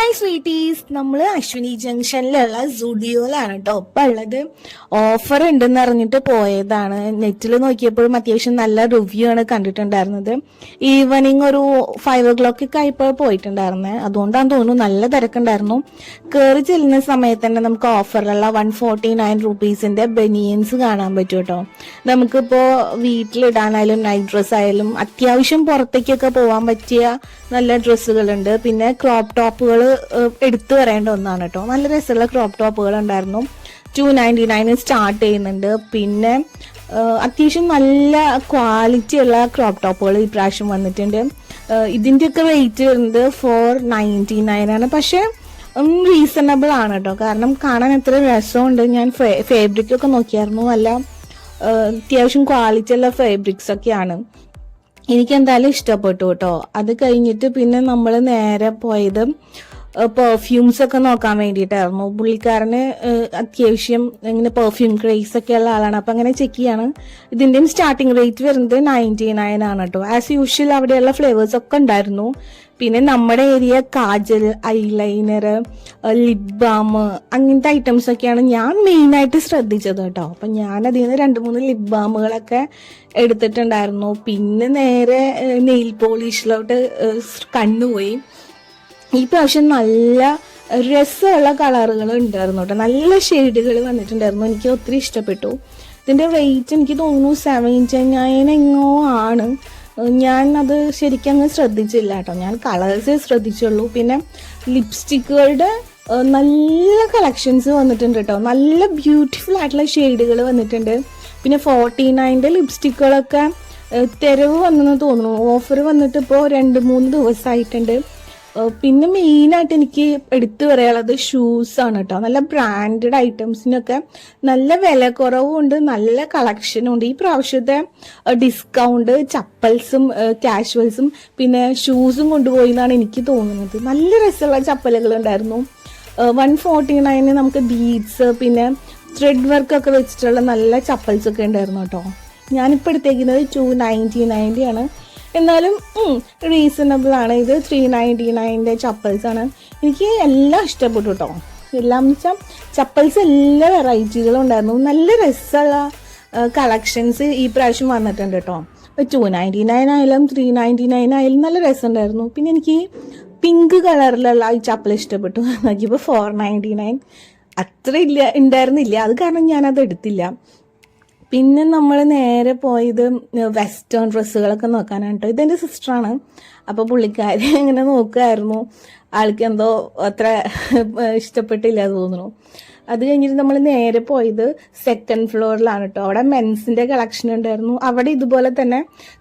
Hi sweeties, നമ്മൾ അശ്വിനി ജംഗ്ഷനിലുള്ള സുഡിയോയിലാണ് കേട്ടോ ഇപ്പം ഉള്ളത്. ഓഫർ ഉണ്ടെന്ന് അറിഞ്ഞിട്ട് പോയതാണ്. നെറ്റിൽ നോക്കിയപ്പോഴും അത്യാവശ്യം നല്ല റിവ്യൂ ആണ് കണ്ടിട്ടുണ്ടായിരുന്നത്. ഈവനിങ് ഒരു 5 o'clock ഒക്കെ ആയപ്പോൾ പോയിട്ടുണ്ടായിരുന്നത്. അതുകൊണ്ടാന്ന് തോന്നുന്നു നല്ല തിരക്കുണ്ടായിരുന്നു. കയറി ചെല്ലുന്ന സമയത്ത് തന്നെ നമുക്ക് ഓഫറിലുള്ള 149 rupeesന്റെ ബനിയൻസ് കാണാൻ പറ്റും കേട്ടോ. നമുക്കിപ്പോൾ വീട്ടിലിടാനായാലും നൈറ്റ് ഡ്രസ് ആയാലും അത്യാവശ്യം പുറത്തേക്കൊക്കെ പോകാൻ പറ്റിയ നല്ല ഡ്രസ്സുകളുണ്ട്. പിന്നെ ക്രോപ്പ് ടോപ്പുകൾ എടുത്തു പറയേണ്ട ഒന്നാണ് കേട്ടോ. നല്ല രസമുള്ള ക്രോപ്പ് ടോപ്പുകൾ ഉണ്ടായിരുന്നു. 299 സ്റ്റാർട്ട് ചെയ്യുന്നുണ്ട്. പിന്നെ അത്യാവശ്യം നല്ല ക്വാളിറ്റി ഉള്ള ക്രോപ്പ് ടോപ്പുകൾ ഈ പ്രാവശ്യം വന്നിട്ടുണ്ട്. ഇതിൻ്റെയൊക്കെ റേറ്റ് വരുന്നത് 499 ആണ്. പക്ഷെ റീസണബിൾ ആണ് കേട്ടോ. കാരണം കാണാൻ എത്ര രസമുണ്ട്. ഞാൻ ഫാബ്രിക് ഒക്കെ നോക്കിയായിരുന്നു. നല്ല അത്യാവശ്യം ക്വാളിറ്റി ഉള്ള ഫാബ്രിക്സ് ഒക്കെയാണ്. എനിക്ക് എന്തായാലും ഇഷ്ടപ്പെട്ടു കേട്ടോ. അത് കഴിഞ്ഞിട്ട് പിന്നെ നമ്മൾ നേരെ പോയത് പെർഫ്യൂംസ് ഒക്കെ നോക്കാൻ വേണ്ടിയിട്ടായിരുന്നു. പുള്ളിക്കാരന് അത്യാവശ്യം ഇങ്ങനെ പെർഫ്യൂം ക്രേസ് ഒക്കെ ഉള്ള ആളാണ്. അപ്പം അങ്ങനെ ചെക്ക് ചെയ്യാണ്. ഇതിൻ്റെയും സ്റ്റാർട്ടിങ് റേറ്റ് വരുന്നത് 99 ആണ് കേട്ടോ. ആസ് യൂഷ്വൽ അവിടെയുള്ള ഫ്ലേവേഴ്സ് ഒക്കെ ഉണ്ടായിരുന്നു. പിന്നെ നമ്മുടെ area kajal, eyeliner, lip balm അങ്ങനത്തെ ഐറ്റംസ് ഒക്കെയാണ് ഞാൻ മെയിനായിട്ട് ശ്രദ്ധിച്ചത് കേട്ടോ. അപ്പം ഞാൻ അതിൽ നിന്ന് 2-3 ലിപ് ബാമുകളൊക്കെ എടുത്തിട്ടുണ്ടായിരുന്നു. പിന്നെ നേരെ നെയിൽ പോളിഷിലോട്ട് കണ്ണുപോയി. ഈ പ്രാവശ്യം നല്ല രസമുള്ള കളറുകൾ ഉണ്ടായിരുന്നു കേട്ടോ. നല്ല ഷെയ്ഡുകൾ വന്നിട്ടുണ്ടായിരുന്നു. എനിക്ക് ഒത്തിരി ഇഷ്ടപ്പെട്ടു. ഇതിൻ്റെ റേറ്റ് എനിക്ക് തോന്നുന്നു 79 എങ്ങോ ആണ്. ഞാൻ അത് ശരിക്കും അങ്ങ് ശ്രദ്ധിച്ചില്ല കേട്ടോ. ഞാൻ കളേഴ്സേ ശ്രദ്ധിച്ചുള്ളൂ. പിന്നെ ലിപ്സ്റ്റിക്കുകളുടെ നല്ല കളക്ഷൻസ് വന്നിട്ടുണ്ട് കേട്ടോ. നല്ല ബ്യൂട്ടിഫുൾ ആയിട്ടുള്ള ഷെയ്ഡുകൾ വന്നിട്ടുണ്ട്. പിന്നെ 49 ലിപ്സ്റ്റിക്കുകളൊക്കെ തെരവ് വന്നെന്ന് തോന്നുന്നു. ഓഫർ വന്നിട്ട് ഇപ്പോൾ 2-3 ദിവസമായിട്ടുണ്ട്. പിന്നെ മെയിനായിട്ട് എനിക്ക് എടുത്തു പറയാനുള്ളത് ഷൂസ് ആണ് കേട്ടോ. നല്ല ബ്രാൻഡഡ് ഐറ്റംസിനൊക്കെ നല്ല വില കുറവുണ്ട്, നല്ല കളക്ഷനും ഉണ്ട്. ഈ പ്രാവശ്യത്തെ ഡിസ്കൗണ്ട് ചപ്പൽസും കാഷ്വൽസും പിന്നെ ഷൂസും കൊണ്ടുപോയി എന്നാണ് എനിക്ക് തോന്നുന്നത്. നല്ല രസമുള്ള ചപ്പലുകൾ ഉണ്ടായിരുന്നു. 149 നമുക്ക് ബീഡ്സ് പിന്നെ ത്രെഡ് വർക്കൊക്കെ വെച്ചിട്ടുള്ള നല്ല ചപ്പൽസ് ഒക്കെ ഉണ്ടായിരുന്നു കേട്ടോ. ഞാനിപ്പോൾ എടുത്തേക്കുന്നത് 299 ആണ്. എന്നാലും റീസണബിൾ ആണ്. ഇത് 399 ചപ്പൽസ് ആണ്. എനിക്ക് എല്ലാം ഇഷ്ടപ്പെട്ടു കേട്ടോ. എല്ലാം എന്ന് വെച്ചാൽ ചപ്പൽസ് എല്ലാ വെറൈറ്റികളും ഉണ്ടായിരുന്നു. നല്ല രസമുള്ള കളക്ഷൻസ് ഈ പ്രാവശ്യം വന്നിട്ടുണ്ട് കേട്ടോ. 299 ആയാലും 399 ആയാലും നല്ല രസമുണ്ടായിരുന്നു. പിന്നെ എനിക്ക് പിങ്ക് കളറിലുള്ള ഈ ചപ്പൽ ഇഷ്ടപ്പെട്ടു. നോക്കിയപ്പോൾ 499 അത്ര ഉണ്ടായിരുന്നില്ല. അത് കാരണം ഞാനത് എടുത്തില്ല. പിന്നെ നമ്മൾ നേരെ പോയത് വെസ്റ്റേൺ ഡ്രസ്സുകളൊക്കെ നോക്കാനാണ് കേട്ടോ. ഇതെൻ്റെ സിസ്റ്ററാണ്. അപ്പോൾ പുള്ളിക്കാരി ഇങ്ങനെ നോക്കുമായിരുന്നു. ആൾക്ക് എന്തോ അത്ര ഇഷ്ടപ്പെട്ടില്ല തോന്നുന്നു. അത് കഴിഞ്ഞിട്ട് നമ്മൾ നേരെ പോയത് 2nd ഫ്ലോറിലാണ് കേട്ടോ. അവിടെ മെൻസിൻ്റെ കളക്ഷൻ ഉണ്ടായിരുന്നു. അവിടെ ഇതുപോലെ തന്നെ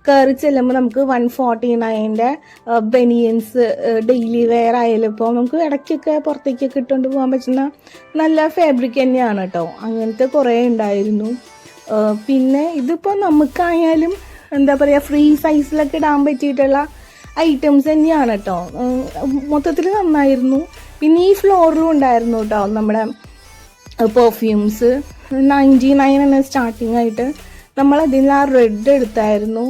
കയറി ചെല്ലുമ്പോൾ നമുക്ക് 149 ബനിയൻസ് ഡെയിലി വെയർ ആയാലും ഇപ്പോൾ നമുക്ക് ഇടയ്ക്കൊക്കെ പുറത്തേക്കൊക്കെ ഇട്ടുകൊണ്ട് പോകാൻ പറ്റുന്ന നല്ല ഫാബ്രിക് തന്നെയാണ് കേട്ടോ. അങ്ങനത്തെ കുറേ ഉണ്ടായിരുന്നു. പിന്നെ ഇതിപ്പോൾ നമുക്കായാലും എന്താ പറയുക ഫ്രീ സൈസിലൊക്കെ ഇടാൻ പറ്റിയിട്ടുള്ള ഐറ്റംസ് തന്നെയാണ് കേട്ടോ. മൊത്തത്തിൽ നന്നായിരുന്നു. പിന്നെ ഈ ഫ്ലോറിലും ഉണ്ടായിരുന്നു കേട്ടോ നമ്മുടെ പെർഫ്യൂംസ്. 99 സ്റ്റാർട്ടിങ് ആയിട്ട് നമ്മളതിൽ ആ റെഡ് എടുത്തായിരുന്നു.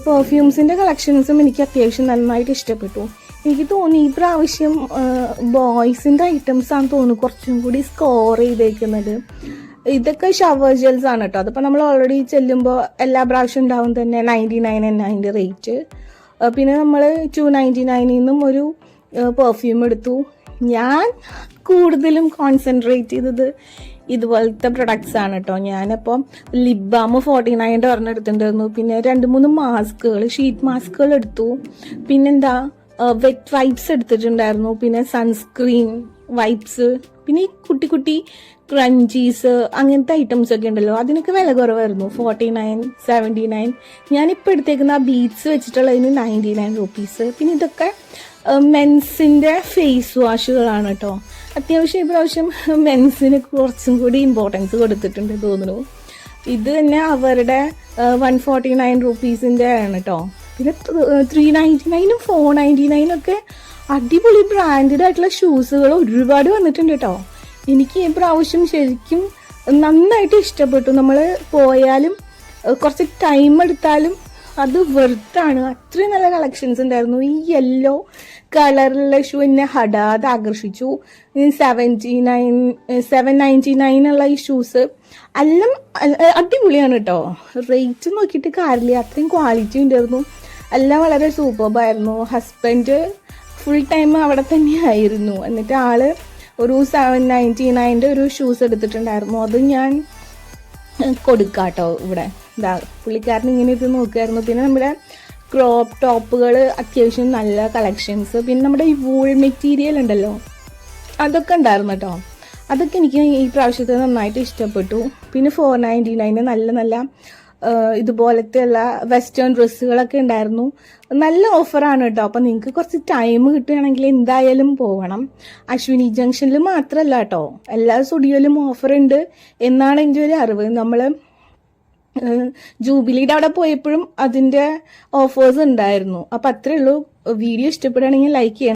പെർഫ്യൂംസിൻ്റെ കളക്ഷൻസും എനിക്ക് അത്യാവശ്യം നന്നായിട്ട് ഇഷ്ടപ്പെട്ടു. എനിക്ക് തോന്നി ഈ പ്രാവശ്യം ബോയ്സിൻ്റെ ഐറ്റംസ് ആണെന്ന് തോന്നുന്നു കുറച്ചും കൂടി സ്കോർ ചെയ്തേക്കുന്നത്. ഇതൊക്കെ ഷവർ ജെൽസ് ആണ് കേട്ടോ. അതിപ്പോൾ നമ്മൾ ഓൾറെഡി ചെല്ലുമ്പോൾ എല്ലാ പ്രാവശ്യം ഉണ്ടാവും തന്നെ 99 തന്നെ അതിൻ്റെ റേറ്റ്. പിന്നെ നമ്മൾ 299 നിന്നും ഒരു പെർഫ്യൂം എടുത്തു. ഞാൻ കൂടുതലും കോൺസെൻട്രേറ്റ് ചെയ്തത് ഇതുപോലത്തെ പ്രൊഡക്ട്സ് ആണ് കേട്ടോ. ഞാനപ്പോൾ ലിപ് ബാം 49 ഒരെണ്ണം എടുത്തിട്ടുണ്ടായിരുന്നു. പിന്നെ 2-3 മാസ്കുകൾ, ഷീറ്റ് മാസ്കുകൾ എടുത്തു. പിന്നെന്താ വെറ്റ് വൈപ്സ് എടുത്തിട്ടുണ്ടായിരുന്നു. പിന്നെ സൺസ്ക്രീൻ വൈപ്സ്, പിന്നെ ഈ കുട്ടി കുട്ടി ക്രഞ്ചീസ് അങ്ങനത്തെ ഐറ്റംസ് ഒക്കെ ഉണ്ടല്ലോ. അതിനൊക്കെ വില കുറവായിരുന്നു. 49, 79. ഞാനിപ്പോൾ എടുത്തേക്കുന്ന ആ ബീഡ്സ് വെച്ചിട്ടുള്ളതിന് 99 rupees. പിന്നെ ഇതൊക്കെ മെൻസിൻ്റെ ഫേസ് വാഷുകളാണ് കേട്ടോ. അത്യാവശ്യം ഈ പ്രാവശ്യം മെൻസിന് കുറച്ചും കൂടി ഇമ്പോർട്ടൻസ് കൊടുത്തിട്ടുണ്ട് തോന്നുന്നു. ഇത് തന്നെ അവരുടെ 149 rupeesന്റെ ആണ് കേട്ടോ. പിന്നെ 399 499 ഒക്കെ അടിപൊളി ബ്രാൻഡഡ് ആയിട്ടുള്ള ഷൂസുകൾ ഒരുപാട് വന്നിട്ടുണ്ട് കേട്ടോ. എനിക്ക് ഈ പ്രാവശ്യം ശരിക്കും നന്നായിട്ട് ഇഷ്ടപ്പെട്ടു. നമ്മൾ പോയാലും കുറച്ച് ടൈം എടുത്താലും അത് വെറുത്താണ്. അത്രയും നല്ല കളക്ഷൻസ് ഉണ്ടായിരുന്നു. ഈ യെല്ലോ കളറിലുള്ള ഷൂ എന്നെ ഹടാതെ ആകർഷിച്ചു. 799 ഉള്ള ഈ ഷൂസ് എല്ലാം അടിപൊളിയാണ് കേട്ടോ. റേറ്റ് നോക്കിയിട്ട് കാര്യമില്ല, അത്രയും ക്വാളിറ്റി ഉണ്ടായിരുന്നു. എല്ലാം വളരെ സൂപ്പർബായിരുന്നു. ഹസ്ബൻഡ് ഫുൾ ടൈം അവിടെ തന്നെയായിരുന്നു. എന്നിട്ട് ആള് ഒരു 799 ഒരു ഷൂസ് എടുത്തിട്ടുണ്ടായിരുന്നു. അത് ഞാൻ കൊടുക്കാട്ടോ ഇവിടെ. ഇതാ പുള്ളിക്കാരൻ ഇങ്ങനെ ഇത് നോക്കുമായിരുന്നു. പിന്നെ നമ്മുടെ ക്രോപ്പ് ടോപ്പുകൾ അത്യാവശ്യം നല്ല കളക്ഷൻസ്. പിന്നെ നമ്മുടെ ഈ വൂൾ മെറ്റീരിയൽ ഉണ്ടല്ലോ, അതൊക്കെ ഉണ്ടായിരുന്നു കേട്ടോ. അതൊക്കെ എനിക്ക് ഈ പ്രാവശ്യത്തെ നന്നായിട്ട് ഇഷ്ടപ്പെട്ടു. പിന്നെ 499 നല്ല നല്ല ഇതുപോലത്തെ ഉള്ള വെസ്റ്റേൺ ഡ്രസ്സുകളൊക്കെ ഉണ്ടായിരുന്നു. നല്ല ഓഫറാണ് കേട്ടോ. അപ്പം നിങ്ങൾക്ക് കുറച്ച് ടൈം കിട്ടുകയാണെങ്കിൽ എന്തായാലും പോകണം. അശ്വിനി ജംഗ്ഷനിൽ മാത്രമല്ല കേട്ടോ, എല്ലാ സ്റ്റുഡിയോയിലും ഓഫർ ഉണ്ട് എന്നാണ് എൻ്റെ ഒരു അറിവ്. നമ്മൾ ജൂബിലിയുടെ അവിടെ പോയപ്പോഴും അതിൻ്റെ ഓഫേഴ്സ് ഉണ്ടായിരുന്നു. അപ്പം അത്രേ ഉള്ളൂ. വീഡിയോ ഇഷ്ടപ്പെടുകയാണെങ്കിൽ ലൈക്ക് ചെയ്യണം.